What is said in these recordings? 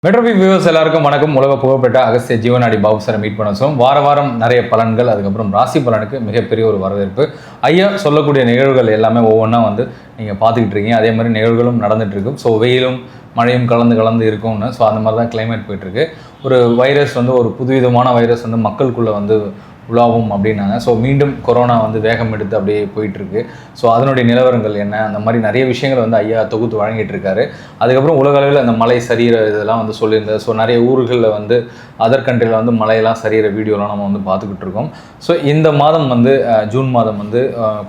மெட்ரோபி viewers எல்லாருக்கும் வணக்கம். உலக புகழ்பெற்ற அகஸ்திய ஜீவனாடி பாபு சாரை மீட் பண்ண சொல்லும் வாரம் நிறைய பலன்கள், அதுக்கப்புறம் ராசி பலனுக்கு மிகப்பெரிய ஒரு வரவேற்பு. ஐயா சொல்லக்கூடிய நிகழ்வுகள் எல்லாமே ஒவ்வொன்றா நீங்கள் பார்த்துக்கிட்டு இருக்கீங்க. அதே மாதிரி நிகழ்வுகளும் நடந்துட்டு இருக்கும். ஸோ வெயிலும் மழையும் கலந்து இருக்கும்னு ஸோ அந்த மாதிரி தான் கிளைமேட் போயிட்டுருக்கு. ஒரு வைரஸ் ஒரு புதுவிதமான வைரஸ் மக்களுக்குள்ளே உலாவும் அப்படின்னாங்க. ஸோ மீண்டும் கொரோனா வேகம் எடுத்து அப்படியே போயிட்டுருக்கு. ஸோ அதனுடைய நிலவரங்கள் என்ன, அந்த மாதிரி நிறைய விஷயங்கள் ஐயா தொகுத்து வழங்கிட்டு இருக்காரு. அதுக்கப்புறம் உலக அளவில் அந்த மழை சரிகிற இதெல்லாம் சொல்லியிருந்தார். ஸோ நிறைய ஊர்களில் அதர் கண்ட்ரியில் மழையெல்லாம் சரிகிற வீடியோலாம் நம்ம பார்த்துக்கிட்டு இருக்கோம். ஸோ இந்த மாதம் ஜூன் மாதம்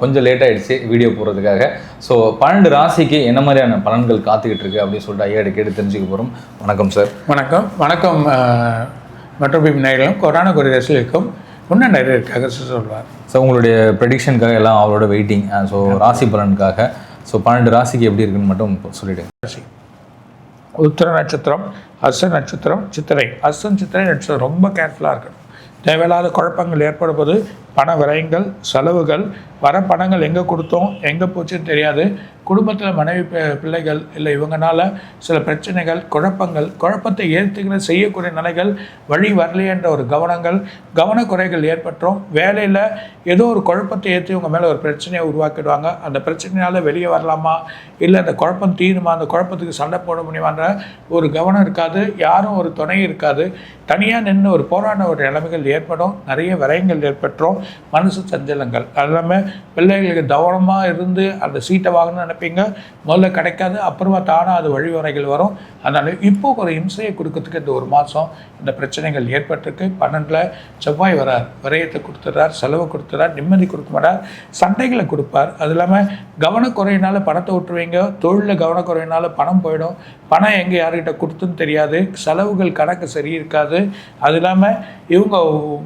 கொஞ்சம் லேட் ஆகிடுச்சு வீடியோ போடுறதுக்காக. ஸோ 12 ராசிக்கு என்ன மாதிரியான பலன்கள் காத்துக்கிட்டு இருக்கு அப்படின்னு சொல்லிட்டு ஐயா கேட்டு தெரிஞ்சுக்க போகிறோம். வணக்கம் சார். வணக்கம். மெட்ரோபி நேயர்களும் கொரோனா குறிக்கும் இன்னும் நிறைய இருக்காக சொல்வார். ஸோ உங்களுடைய ப்ரெடிக்ஷனுக்காக எல்லாம் அவரோட வெயிட்டிங். ஸோ ராசி பலனுக்காக ஸோ 12 ராசிக்கு எப்படி இருக்குன்னு மட்டும் சொல்லிவிடுங்க. ராசி உத்திர நட்சத்திரம், அஸ்த நட்சத்திரம், சித்திரை. அஸ்தம் சித்திரை நட்சத்திரம் ரொம்ப கேர்ஃபுல்லாக இருக்கணும். தேவையில்லாத குழப்பங்கள் ஏற்படும் போது பண விரயங்கள், செலவுகள், வர பணங்கள் எங்கே கொடுத்தோம் எங்கே போச்சுன்னு தெரியாது. குடும்பத்தில் மனைவி பிள்ளைகள் இல்லை இவங்கனால சில பிரச்சனைகள், குழப்பத்தை ஏற்றுக்கிற செய்யக்கூடிய நிலைகள், வழி வரலையன்ற ஒரு கவனக்குறைகள் ஏற்பட்டுரும். வேலையில் ஏதோ ஒரு குழப்பத்தை ஏற்றி உங்கள் மேலே ஒரு பிரச்சனையை உருவாக்கிடுவாங்க. அந்த பிரச்சனையால் வெளியே வரலாமா, இல்லை அந்த குழப்பம் தீருமா, அந்த குழப்பத்துக்கு சண்டை போட முடியுமான்ற ஒரு கவனம் இருக்காது. யாரும் ஒரு துணை இருக்காது. தனியாக நின்று ஒரு போராட ஒரு நிலைமைகள் ஏற்படும். நிறைய விரயங்கள் ஏற்பட்டுரும். மனசு சஞ்சலங்கள். அது இல்லாமல் பிள்ளைகளுக்கு கவனமாக இருந்து அந்த சீட்டை வாங்கணும்னு நினைப்பீங்க, முதல்ல கிடைக்காது. அப்புறமா தானாக அது வழிவரைகள் வரும். அதனால் இப்போ ஒரு இம்சையை கொடுக்கறதுக்கு இந்த ஒரு மாதம் இந்த பிரச்சனைகள் ஏற்பட்டிருக்கு. 12ல் செவ்வாய் வரார், விரயத்தை கொடுத்துட்றார், செலவு கொடுத்துட்றார், நிம்மதி கொடுக்க மாட்டார், சண்டைகளை கொடுப்பார். அது இல்லாமல் கவனக்குறையினால பணத்தை விட்டுருவீங்க. தொழிலில் கவனக்குறையினால பணம் போயிடும். பணம் எங்கே யார்கிட்ட கொடுத்துன்னு தெரியாது. செலவுகள் கணக்கு சரி இருக்காது. அது இல்லாமல் இவங்க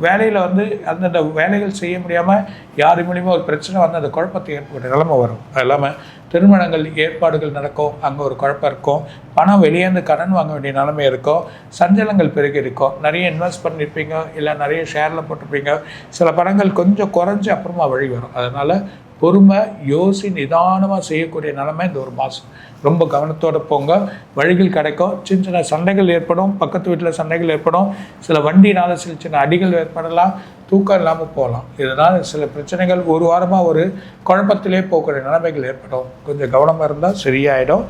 வேலையில் அந்தந்த வேலைகள் செய்ய முடியாமல் யார் மூலியமாக ஒரு பிரச்சனை அந்த குழப்பத்தை ஏற்பட்ட நிலைமை வரும். அது இல்லாமல் திருமணங்கள் ஏற்பாடுகள் நடக்கும், அங்கே ஒரு குழப்பம் இருக்கும். பணம் வெளியேந்து கடன் வாங்க வேண்டிய நிலைமை இருக்கும். சஞ்சலங்கள் பெருகி இருக்கும். நிறைய இன்வெஸ்ட் பண்ணியிருப்பீங்க, இல்லை நிறைய ஷேரில் போட்டிருப்பீங்க. சில பணங்கள் கொஞ்சம் குறைஞ்சி அப்புறமா வழி வரும். அதனால் பொறுமை, நிதானமாக செய்யக்கூடிய நிலைமை இந்த ஒரு மாதம். ரொம்ப கவனத்தோடு போங்க. வழிகள் கிடைக்கும். சின்ன சண்டைகள் ஏற்படும், பக்கத்து வீட்டில் சண்டைகள் ஏற்படும். சில வண்டினால் சின்ன அடிகள் ஏற்படலாம். தூக்கம் இல்லாமல் போகலாம். இதனால் சில பிரச்சனைகள் ஒரு வாரமாக ஒரு குழப்பத்திலே போகக்கூடிய நிலைமைகள் ஏற்படும். கொஞ்சம் கவனமாக இருந்தால் சரியாயிடும்.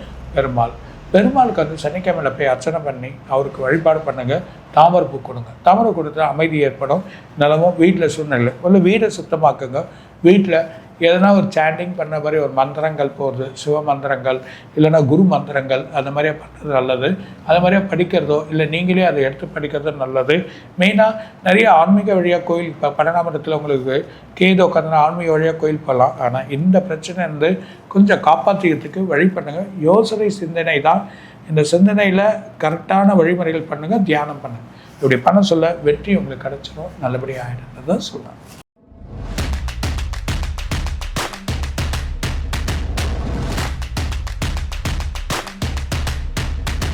பெருமாளுக்கு சனிக்கிழமையில் போய் அர்ச்சனை பண்ணி அவருக்கு வழிபாடு பண்ணுங்கள். தாமரைப்பூ கொடுங்க. தாமரை கொடுத்தா அமைதி ஏற்படும். நிலமும் வீட்டில் சூழ்நிலை இல்லை வீடை சுத்தமாக்குங்க. வீட்டில் எதனா ஒரு சாண்டிங் பண்ண மாதிரி ஒரு மந்திரங்கள் போகிறது, சிவ மந்திரங்கள் இல்லைன்னா குரு மந்திரங்கள் அந்த மாதிரியே பண்ணுறது நல்லது. அது மாதிரியே படிக்கிறதோ இல்லை நீங்களே அதை எடுத்து படிக்கிறதோ நல்லது. மெயினாக நிறைய ஆன்மீக வழியாக கோயில், இப்போ 12ஆம் உங்களுக்கு கேது உட்காந்து ஆன்மீக வழியாக கோயில் போகலாம். ஆனால் இந்த பிரச்சனை கொஞ்சம் காப்பாற்றிக்கிறதுக்கு வழி பண்ணுங்கள். யோசனை சிந்தனை தான். இந்த சிந்தனையில் கரெக்டான வழிமுறைகள் பண்ணுங்கள், தியானம் பண்ணுங்கள். இப்படி பண்ண சொல்ல வெற்றி உங்களுக்கு கிடைச்சிடும், நல்லபடியாக ஆகிடுறது தான் சொல்கிறேன்.